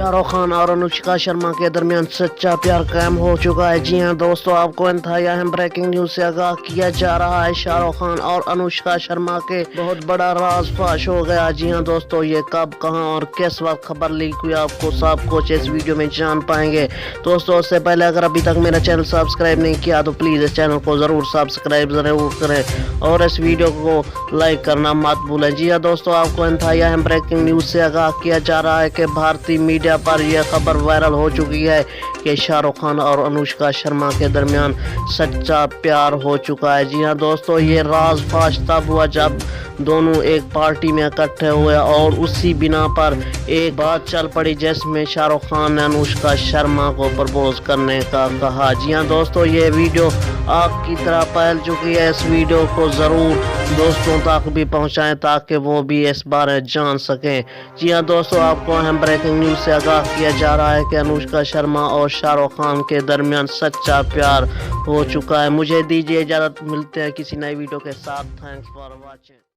शाहरुख खान और अनुष्का शर्मा के दरमियान सच्चा प्यार कायम हो चुका है। जी हां दोस्तों, आपको इंतहाई अहम ब्रेकिंग न्यूज से आगाह किया जा रहा है। शाहरुख खान और अनुष्का शर्मा के बहुत बड़ा राज फाश हो गया। जी हां दोस्तों, ये कब, कहां और किस वक्त खबर लीक हुई, आपको सब कुछ इस वीडियो में जान पाएंगे। दोस्तों, उससे पहले अगर अभी तक मेरा चैनल सब्सक्राइब नहीं किया तो प्लीज इस चैनल को जरूर सब्सक्राइब जरूर करें और इस वीडियो को लाइक करना मत भूलें। जी हां दोस्तों, आपको इंतहाई अहम ब्रेकिंग न्यूज से आगाह किया जा रहा है कि भारतीय मीडिया पर यह खबर वायरल हो चुकी है कि शाहरुख खान और अनुष्का शर्मा के दरमियान सच्चा प्यार हो चुका है। जी हां दोस्तों, ये राज फाश तब हुआ जब दोनों एक पार्टी में इकट्ठे हुए और उसी बिना पर एक बात चल पड़ी जिसमें शाहरुख खान ने अनुष्का शर्मा को प्रपोज करने का कहा। जी हां दोस्तों, ये वीडियो आग की तरह फैल चुकी है। इस वीडियो को ज़रूर दोस्तों तक भी पहुंचाएं ताकि वो भी इस बारे जान सकें। जी हां दोस्तों, आपको अहम ब्रेकिंग न्यूज़ से आगाह किया जा रहा है कि अनुष्का शर्मा और शाहरुख खान के दरमियान सच्चा प्यार हो चुका है। मुझे दीजिए इजाज़त, मिलते हैं किसी नई वीडियो के साथ। Thanks for watching.